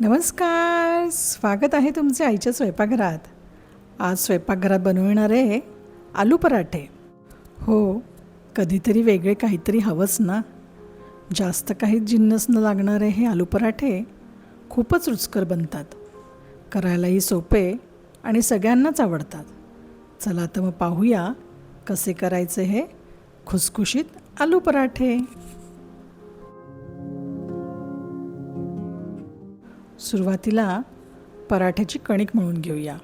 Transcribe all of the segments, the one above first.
नमस्कार. स्वागत आहे तुमचे आईच्या स्वयंपाकघरात. आज स्वयंपाकघरात बनवणार आहे आलू पराठे. हो, कधीतरी वेगळे काहीतरी हवंच ना. जास्त काही जिन्नस न लागणारे हे आलू पराठे खूपच रुचकर बनतात. करायलाही सोपे आणि सगळ्यांनाच आवडतात. चला तर मग पाहूया कसे करायचे हे खुसखुशीत आलू पराठे. सुरुवातीला पराठ्याची कणिक मळून घेऊया.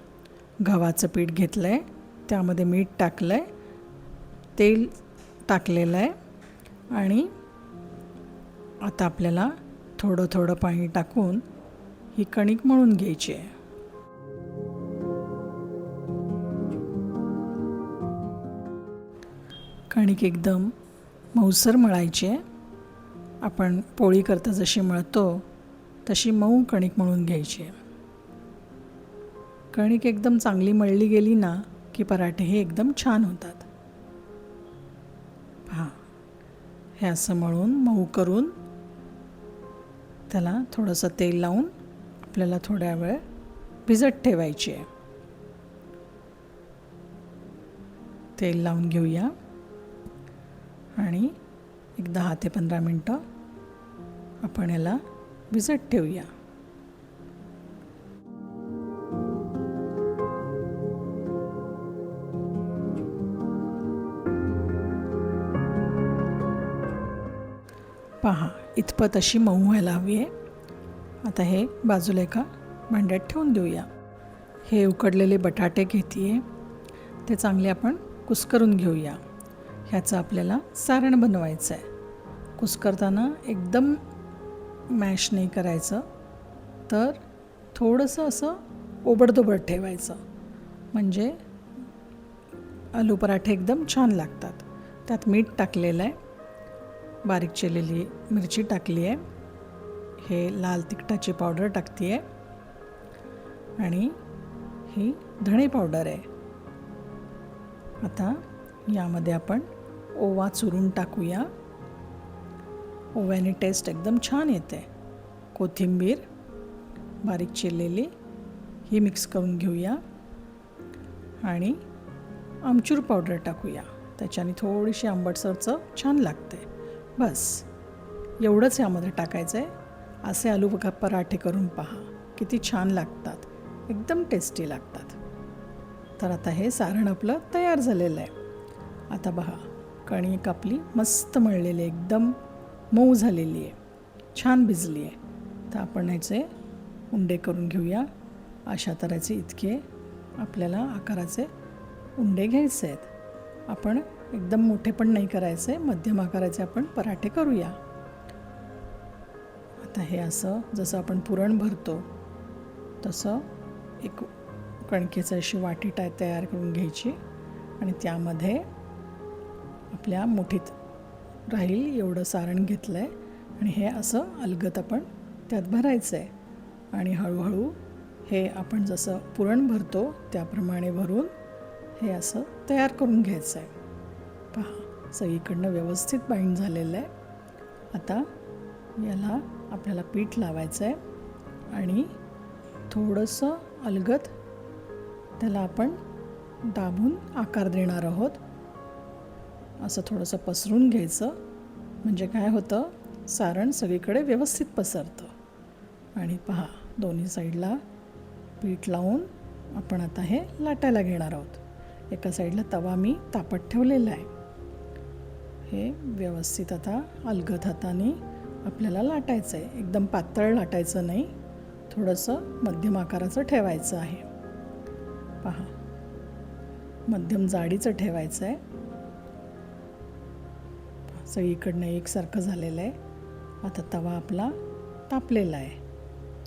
गव्हाचं पीठ घेतलं आहे, त्यामध्ये मीठ टाकलं आहे, तेल टाकलेलं आहे आणि आता आपल्याला थोडं थोडं पाणी टाकून ही कणिक मळून घ्यायची आहे. कणिक एकदम मऊसर मळायची आहे. आपण पोळी करता जशी मळतो तशी मऊ कणिक मळून घ्यायची आहे. कणिक एकदम चांगली मळली गेली ना की पराठे हे एकदम छान होतात. पहा, हे असं मळून मऊ करून त्याला थोडंसं तेल लावून आपल्याला थोड्या वेळ भिजत ठेवायची आहे. तेल लावून घेऊया आणि एक 10 ते 15 मिनटं आपण याला भिजत ठेवूया. पहा, इतपत अशी मऊ व्हायला हवी आहे. आता हे बाजूला एका भांड्यात ठेवून देऊया. हे उकडलेले बटाटे घेते आहे, ते चांगले आपण कुस्करून घेऊया. ह्याचं आपल्याला सारण बनवायचं आहे. कुस्करताना एकदम मॅश नाही करायचं, तर थोडंसं असं ओबडधोबड ठेवायचं, म्हणजे आलू पराठे एकदम छान लागतात. त्यात मीठ टाकलेलं आहे, बारीक चिरलेली मिरची टाकली आहे, हे लाल तिखटाची पावडर टाकते आहे आणि ही धणे पावडर आहे. आता यामध्ये आपण ओवा चुरून टाकूया. ओव्याने टेस्ट एकदम छान येते. कोथिंबीर बारीक चिरलेली ही मिक्स करून घेऊया आणि आमचूर पावडर टाकूया. त्याच्याने थोडीशी आंबटसर चव छान लागते. बस एवढंच यामध्ये टाकायचं आहे. असे आलू पराठे करून पहा, किती छान लागतात, एकदम टेस्टी लागतात. तर आता हे सारण आपलं तयार झालेलं आहे. आता पहा, कणिक आपली मस्त मळलेली आहे, एकदम मऊ झालेली आहे, छान भिजली आहे. तर आपण ह्याचे उंडे करून घेऊया. अशा तऱ्हेचे इतके आपल्याला आकाराचे उंडे घ्यायचे आहेत. आपण एकदम मोठे पण नाही करायचे, मध्यम आकाराचे आपण पराठे करूया. आता हे असं जसं आपण पुरण भरतो तसं एक कणकेचं अशी वाटी तयार करून घ्यायची आणि त्यामध्ये आपल्या मुठीत राहील एवढं सारण घेतलं आहे आणि हे असं अलगद आपण त्यात भरायचं आहे आणि हळूहळू हे आपण जसं पुरण भरतो त्याप्रमाणे भरून हे असं तयार करून घ्यायचं आहे. पहा, सगळीकडनं व्यवस्थित बाइंड झालेलं आहे. आता याला आपल्याला पीठ लावायचं आहे आणि थोडंसं अलगद त्याला आपण दाबून आकार देणार आहोत. असं थोडंसं पसरून घ्यायचं, म्हणजे काय होतं, सारण सगळीकडे व्यवस्थित पसरतं. आणि पहा, दोन्ही साईडला पीठ लावून आपण आता हे लाटायला घेणार आहोत. एका साईडला तवा मी तापत ठेवलेला आहे. हे व्यवस्थित आता अलगद हाताने आपल्याला लाटायचं आहे. एकदम पातळ लाटायचं नाही, थोडंसं मध्यम आकाराचं ठेवायचं आहे. पहा, मध्यम जाडीचं ठेवायचं आहे. सगळीकडनं एकसारखं झालेलं आहे. आता तवा आपला तापलेला आहे.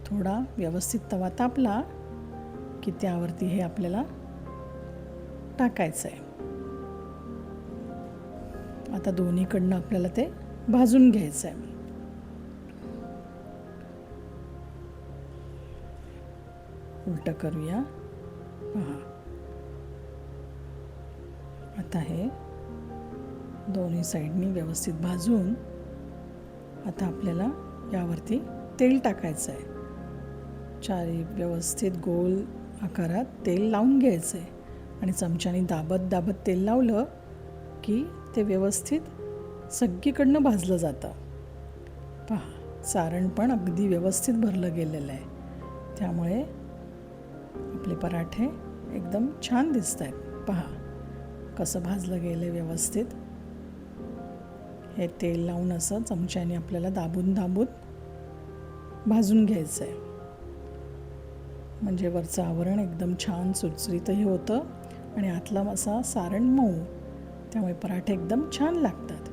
थोडा व्यवस्थित तवा तापला की त्यावरती हे आपल्याला टाकायचं आहे. आता दोन्हीकडनं आपल्याला ते भाजून घ्यायचं आहे. उलटं करूया. पहा, आता हे दोन्ही साईडनी व्यवस्थित भाजून आता आपल्याला यावरती तेल टाकायचं आहे. चारी व्यवस्थित गोल आकारात तेल लावून घ्यायचं आहे आणि चमच्याने दाबत दाबत तेल लावलं की ते व्यवस्थित सगळीकडनं भाजलं जातं. पहा, सारण पण अगदी व्यवस्थित भरलं गेलेलं आहे, त्यामुळे आपले पराठे एकदम छान दिसत आहेत. पहा कसं भाजलं गेलं व्यवस्थित. हे तेल लावून असं चमच्याने आपल्याला दाबून दाबून भाजून घ्यायचं आहे, म्हणजे वरचं आवरण एकदम छान सुटसुटीतही होतं आणि आतला असा सारण मऊ, त्यामुळे पराठे एकदम छान लागतात.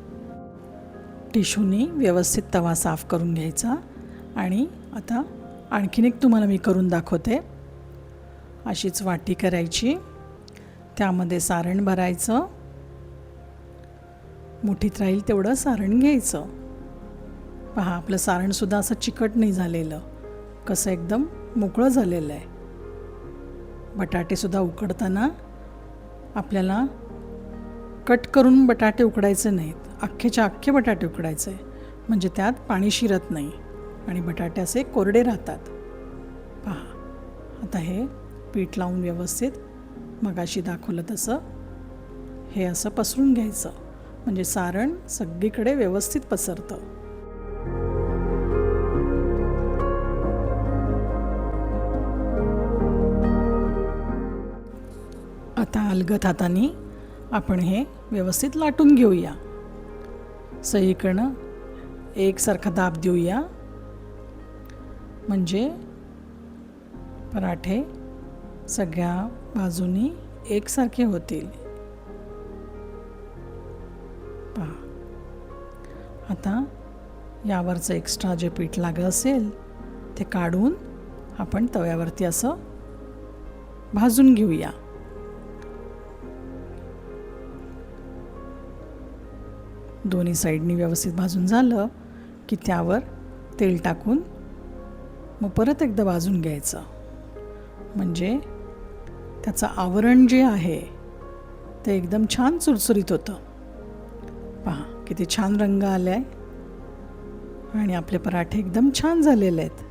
टिश्यूनी व्यवस्थित तवा साफ करून घ्यायचा आणि आता आणखीन एक तुम्हाला मी करून दाखवते. अशीच वाटी करायची, त्यामध्ये सारण भरायचं, मुठीत राहील तेवढं सारण घ्यायचं. पहा, आपलं सारणसुद्धा असं चिकट नाही झालेलं, कसं एकदम मोकळं झालेलं आहे. बटाटेसुद्धा उकडताना आपल्याला कट करून बटाटे उकडायचे नाहीत, अख्खेच्या अख्खे बटाटे उकडायचे, म्हणजे त्यात पाणी शिरत नाही आणि बटाटे असे कोरडे राहतात. पहा, आता हे पीठ लावून व्यवस्थित मगाशी दाखवलं तसं हे असं पसरून घ्यायचं, म्हणजे सारण सगळीकडे व्यवस्थित पसरतं. आता अलगद हाताने आपण हे व्यवस्थित लाटून घेऊया. सगळीकडनं एकसारखा दाब देऊया, म्हणजे पराठे सगळ्या बाजूनी एकसारखे होतील. पहा, आता यावरचं एक्स्ट्रा जे पीठ लागलं असेल ते काढून आपण तव्यावरती असं भाजून घेऊया. दोन्ही साईडनी व्यवस्थित भाजून झालं की त्यावर तेल टाकून मग परत एकदा भाजून घ्यायचं, म्हणजे त्याचं आवरण जे आहे ते एकदम छान सुरसुरीत होतं. पहा किती छान रंग आला आहे आणि आपले पराठे एकदम छान झालेले आहेत.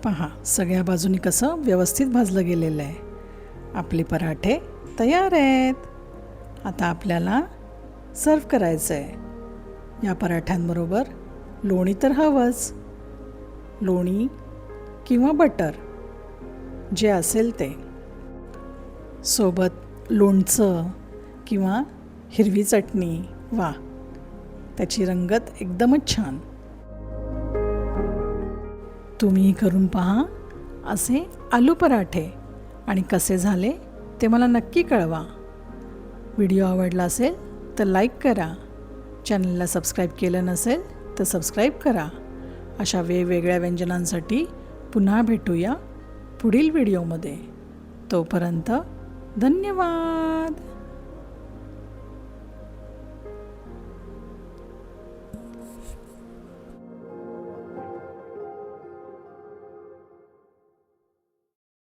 पहा, सगळ्या बाजूनी कसं व्यवस्थित भाजलं गेलेलं आहे. आपले पराठे तयार आहेत. आता आपल्याला सर्व करायचं आहे. या पराठ्यांबरोबर लोणी तर हवंच, लोणी किंवा बटर जे असेल ते, सोबत लोणचं किंवा हिरवी चटणी. वा, त्याची रंगत एकदमच छान. तुम्ही करून पहा असे आलू पराठे आणि कसे झाले ते मला नक्की कळवा. व्हिडिओ आवडला असेल तर लाईक करा, चॅनलला सबस्क्राईब केलं नसेल तर सबस्क्राईब करा. अशा वेगवेगळ्या व्यंजनांसाठी पुन्हा भेटूया पुढील व्हिडिओमध्ये. तोपर्यंत धन्यवाद.